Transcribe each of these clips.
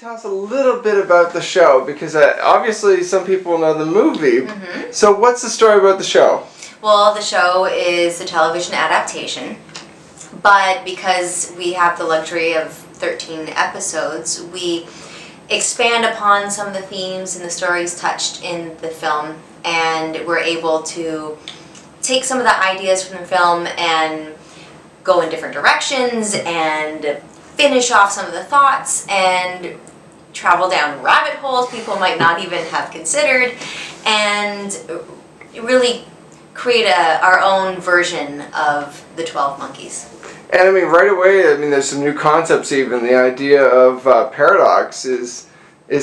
tell us a little bit about the show? Because obviously some people know the movie. Mm-hmm. So what's the story about the show? Well, the show is a television adaptation, but because we have the luxury of 13 episodes, we expand upon some of the themes and the stories touched in the film, and we're able to take some of the ideas from the film and go in different directions and finish off some of the thoughts and travel down rabbit holes people might not even have considered, and really create our own version of the 12 Monkeys. And I mean, right away, there's some new concepts even. The idea of paradox is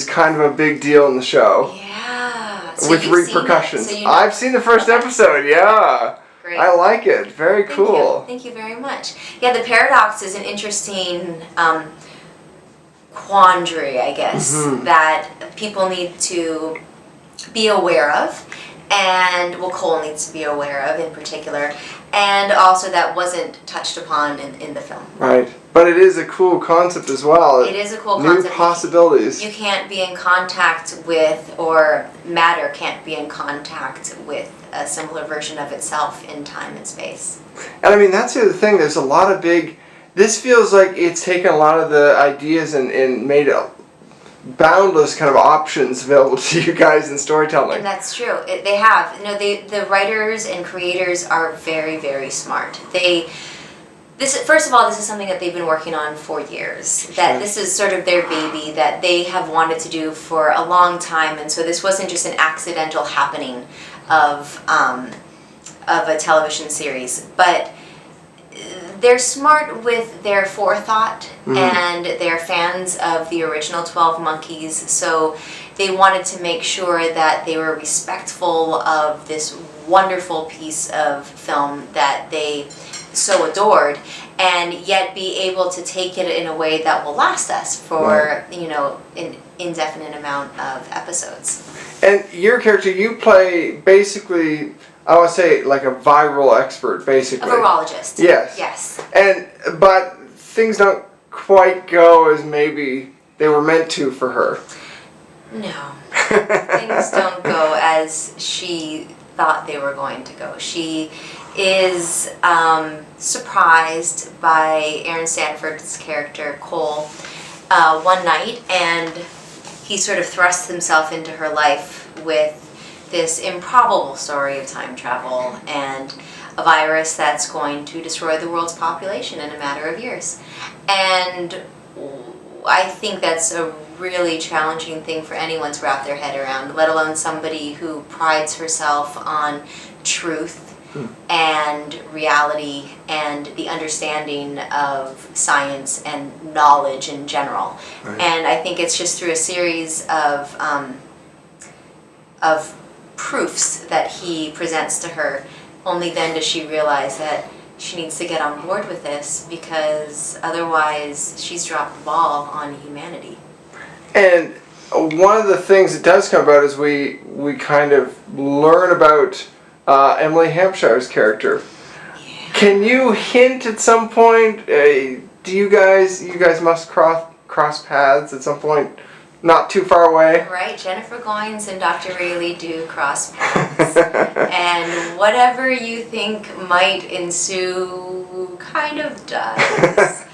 kind of a big deal in the show. Yeah. So with repercussions. So you know. I've seen the first episode, yeah. Great. I like it. Very cool. Thank you very much. Yeah, the paradox is an interesting quandary, I guess, that people need to be aware of, and Cole needs to be aware of in particular, and also that wasn't touched upon in the film. Right. But it is a cool concept as well. It is a cool concept. New possibilities. You can't be in contact with, or matter can't be in contact with a similar version of itself in time and space. And that's the other thing. There's a lot of this feels like it's taken a lot of the ideas and made boundless kind of options available to you guys in storytelling. And that's true. They have. The writers and creators are very, very smart. First of all, this is something that they've been working on for years. This is sort of their baby that they have wanted to do for a long time, and so this wasn't just an accidental happening of a television series. But they're smart with their forethought, and they're fans of the original 12 Monkeys, so they wanted to make sure that they were respectful of this wonderful piece of film that they so adored, and yet be able to take it in a way that will last us for an indefinite amount of episodes. And your character, you play basically, I would say, like a viral expert, basically. A virologist. Yes. Yes. But things don't quite go as maybe they were meant to for her. No. Things don't go as she thought they were going to go. She is surprised by Aaron Stanford's character, Cole, one night, and he sort of thrusts himself into her life with this improbable story of time travel and a virus that's going to destroy the world's population in a matter of years. And I think that's a really challenging thing for anyone to wrap their head around, let alone somebody who prides herself on truth and reality and the understanding of science and knowledge in general. Right. And I think it's just through a series of proofs that he presents to her, only then does she realize that she needs to get on board with this, because otherwise she's dropped the ball on humanity. And one of the things that does come about is we kind of learn about Emily Hampshire's character. Yeah. Can you hint at some point? Do you guys must cross paths at some point, not too far away? Right, Jennifer Goines and Dr. Rayleigh do cross paths, and whatever you think might ensue kind of does.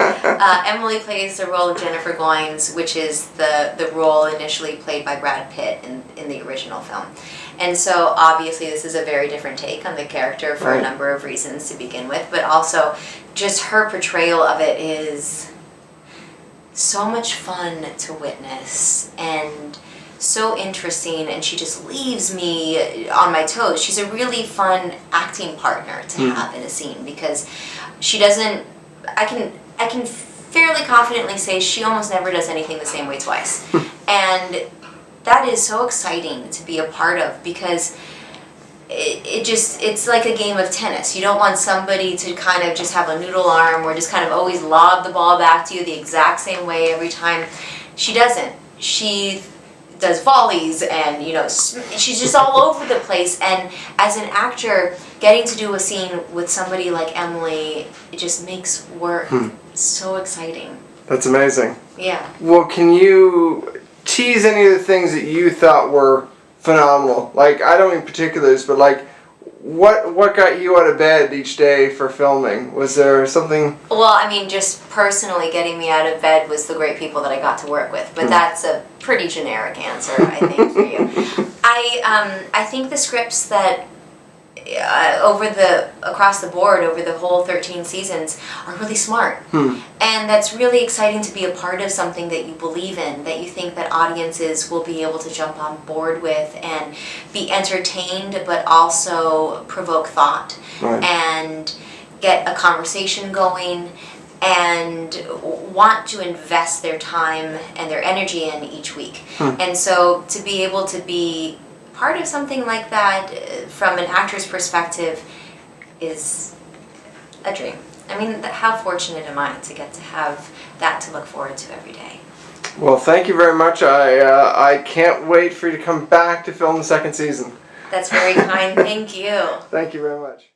Emily plays the role of Jennifer Goines, which is the role initially played by Brad Pitt in the original film. And so obviously this is a very different take on the character for a number of reasons to begin with, but also just her portrayal of it is so much fun to witness and so interesting, and she just leaves me on my toes. She's a really fun acting partner to have in a scene, because she doesn't, I can fairly confidently say she almost never does anything the same way twice. And that is so exciting to be a part of, because it's like a game of tennis. You don't want somebody to kind of just have a noodle arm or just kind of always lob the ball back to you the exact same way every time. She doesn't. She does volleys and, she's just all over the place. And as an actor, getting to do a scene with somebody like Emily, it just makes work so exciting. That's amazing. Yeah. Well, can you tease any of the things that you thought were phenomenal? Like, I don't mean particulars, but like, what got you out of bed each day for filming? Was there something? Well, I mean, just personally getting me out of bed was the great people that I got to work with. But that's a pretty generic answer, I think, for you. I think the scripts that across the board over the whole 13 seasons are really smart. And that's really exciting to be a part of something that you believe in, that you think that audiences will be able to jump on board with and be entertained, but also provoke thought and get a conversation going and want to invest their time and their energy in each week. And so to be able to be part of something like that from an actor's perspective is a dream. I mean, how fortunate am I to get to have that to look forward to every day. Well, thank you very much. I can't wait for you to come back to film the second season. That's very kind. Thank you. Thank you very much.